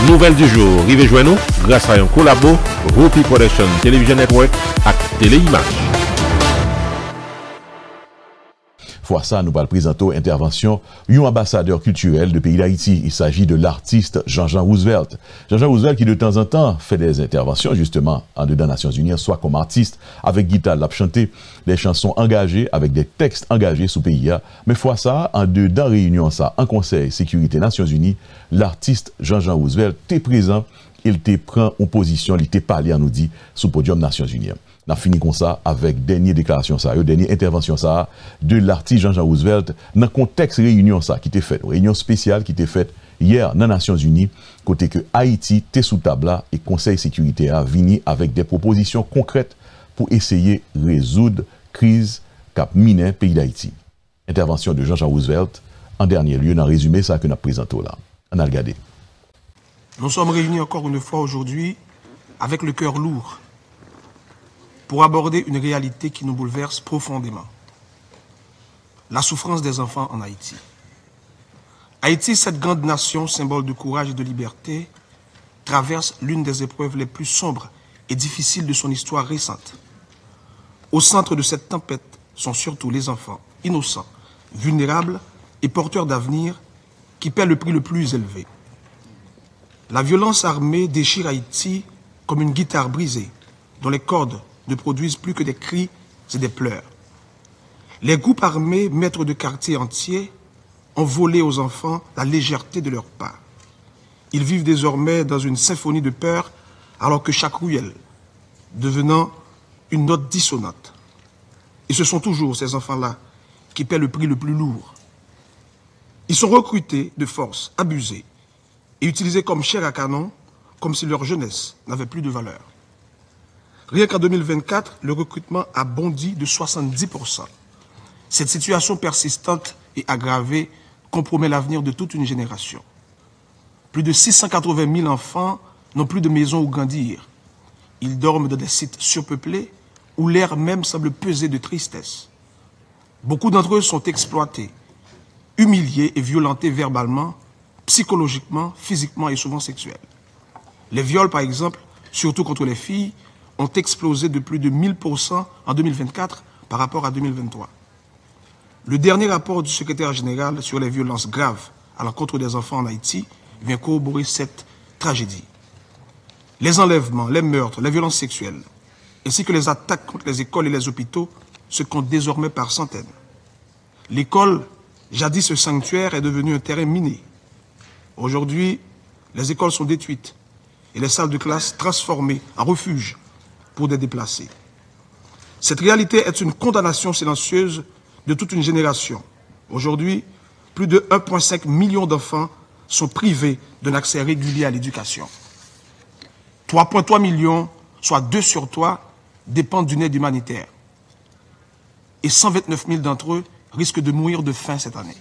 Nouvelle du jour, rive joindre nous grâce à un collabo Rupi Production Television Network et Téléimage. Fois ça, nous allons présenter intervention d'un ambassadeur culturel de pays d'Haïti. Il s'agit de l'artiste Jean-Jean Roosevelt. Jean-Jean Roosevelt qui de temps en temps fait des interventions justement en dedans des Nations Unies, soit comme artiste avec guitare, l'a chanté des chansons engagées avec des textes engagés sous pays. Mais fois ça, en dedans réunion ça, en Conseil Sécurité Nations Unies, l'artiste Jean-Jean Roosevelt était présent, il te prend en position, il te parlé à nous dit sous podium Nations Unies. On a fini comme ça avec dernière déclaration ça, dernière intervention ça de l'artiste Jean-Jean Roosevelt dans le contexte réunion ça qui était faite, réunion spéciale qui était faite hier dans les Nations Unies, côté que Haïti était sous table là et Conseil sécurité a venu avec des propositions concrètes pour essayer de résoudre crise cap mine pays d'Haïti. Intervention de Jean-Jean Roosevelt en dernier lieu dans le résumé ça que nous présentons là. On a regardé. Nous sommes réunis encore une fois aujourd'hui avec le cœur lourd pour aborder une réalité qui nous bouleverse profondément. La souffrance des enfants en Haïti. Haïti, cette grande nation, symbole de courage et de liberté, traverse l'une des épreuves les plus sombres et difficiles de son histoire récente. Au centre de cette tempête sont surtout les enfants, innocents, vulnérables et porteurs d'avenir qui paient le prix le plus élevé. La violence armée déchire Haïti comme une guitare brisée, dont les cordes ne produisent plus que des cris et des pleurs. Les groupes armés, maîtres de quartiers entiers, ont volé aux enfants la légèreté de leur pas. Ils vivent désormais dans une symphonie de peur, alors que chaque ruelle devenant une note dissonante. Et ce sont toujours ces enfants-là qui paient le prix le plus lourd. Ils sont recrutés de force, abusés, et utilisés comme chair à canon, comme si leur jeunesse n'avait plus de valeur. Rien qu'en 2024, le recrutement a bondi de 70%. Cette situation persistante et aggravée compromet l'avenir de toute une génération. Plus de 680 000 enfants n'ont plus de maison où grandir. Ils dorment dans des sites surpeuplés où l'air même semble peser de tristesse. Beaucoup d'entre eux sont exploités, humiliés et violentés verbalement, psychologiquement, physiquement et souvent sexuels. Les viols, par exemple, surtout contre les filles, ont explosé de plus de 1000% en 2024 par rapport à 2023. Le dernier rapport du secrétaire général sur les violences graves à l'encontre des enfants en Haïti vient corroborer cette tragédie. Les enlèvements, les meurtres, les violences sexuelles, ainsi que les attaques contre les écoles et les hôpitaux se comptent désormais par centaines. L'école, jadis ce sanctuaire, est devenue un terrain miné. Aujourd'hui, les écoles sont détruites et les salles de classe transformées en refuges pour des déplacés. Cette réalité est une condamnation silencieuse de toute une génération. Aujourd'hui, plus de 1,5 million d'enfants sont privés d'un accès régulier à l'éducation. 3,3 millions, soit 2 sur 3, dépendent d'une aide humanitaire. Et 129 000 d'entre eux risquent de mourir de faim cette année.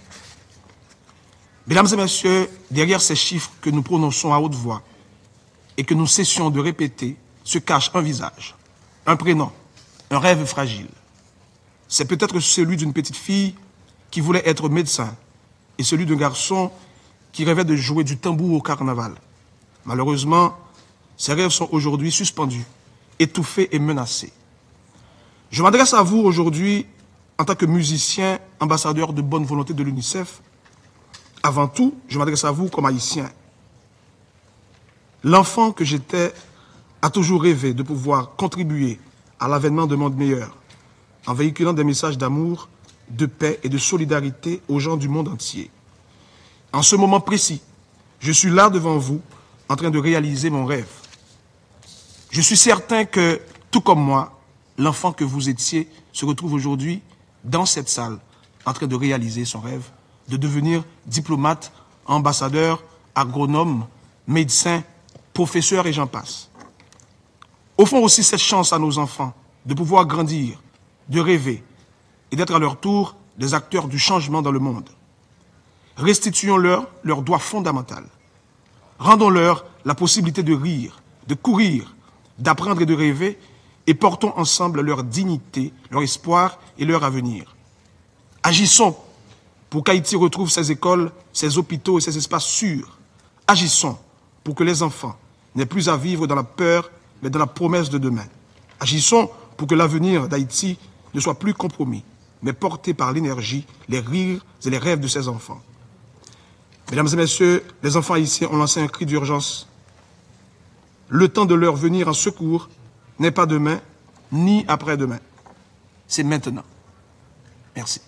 Mesdames et messieurs, derrière ces chiffres que nous prononçons à haute voix et que nous cessions de répéter, se cache un visage, un prénom, un rêve fragile. C'est peut-être celui d'une petite fille qui voulait être médecin et celui d'un garçon qui rêvait de jouer du tambour au carnaval. Malheureusement, ces rêves sont aujourd'hui suspendus, étouffés et menacés. Je m'adresse à vous aujourd'hui en tant que musicien, ambassadeur de bonne volonté de l'UNICEF. Avant tout, je m'adresse à vous comme haïtien. L'enfant que j'étais a toujours rêvé de pouvoir contribuer à l'avènement d'un monde meilleur, en véhiculant des messages d'amour, de paix et de solidarité aux gens du monde entier. En ce moment précis, je suis là devant vous, en train de réaliser mon rêve. Je suis certain que, tout comme moi, l'enfant que vous étiez se retrouve aujourd'hui dans cette salle, en train de réaliser son rêve, de devenir diplomate, ambassadeur, agronome, médecin, professeur et j'en passe. Offrons aussi cette chance à nos enfants de pouvoir grandir, de rêver et d'être à leur tour des acteurs du changement dans le monde. Restituons-leur leur droit fondamental. Rendons-leur la possibilité de rire, de courir, d'apprendre et de rêver et portons ensemble leur dignité, leur espoir et leur avenir. Agissons pour qu'Haïti retrouve ses écoles, ses hôpitaux et ses espaces sûrs. Agissons pour que les enfants n'aient plus à vivre dans la peur, mais dans la promesse de demain. Agissons pour que l'avenir d'Haïti ne soit plus compromis, mais porté par l'énergie, les rires et les rêves de ses enfants. Mesdames et messieurs, les enfants haïtiens ont lancé un cri d'urgence. Le temps de leur venir en secours n'est pas demain, ni après-demain. C'est maintenant. Merci.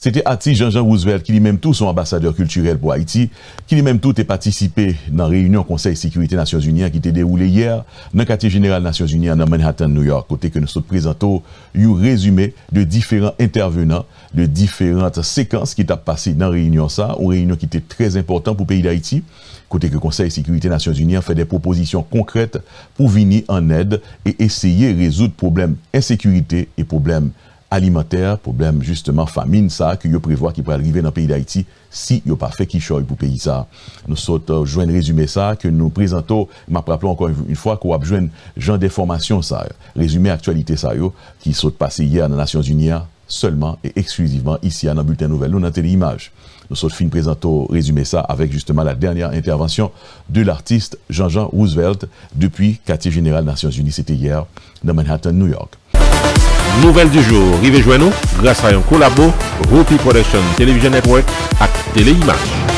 C'était Ati Jean-Jean Roosevelt qui lui-même tout son ambassadeur culturel pour Haïti, qui lui-même tout est participé dans la réunion Conseil Sécurité Nations Unies qui était déroulée hier dans le quartier général Nations Unies dans Manhattan, New York, côté que nous sommes présentons un résumé de différents intervenants, de différentes séquences qui ont passé dans la réunion ça, une réunion qui était très importante pour le pays d'Haïti, côté que le Conseil Sécurité Nations Unies a fait des propositions concrètes pour venir en aide et essayer de résoudre problèmes d'insécurité et problèmes alimentaire, problème justement famine, ça, que vous prévoit qui pourrait arriver dans le pays d'Haïti si vous pas fait qui choisit pour le pays ça. Nous sommes joindre résumé ça, que nous présentons, je rappelle encore une fois qu'on a besoin de genre d'informations ça, résumé actualité ça, qui sont passé hier dans les Nations Unies, seulement et exclusivement ici à dans le bulletin nouvelle, nous dans Téléimage. Nous sommes fin présentons résumé ça avec justement la dernière intervention de l'artiste Jean-Jean Roosevelt depuis quartier général Nations Unies, c'était hier dans Manhattan, New York. Nouvelle du jour, rive joignez-nous grâce à un collabo Rupi Production Television Network avec Téléimage.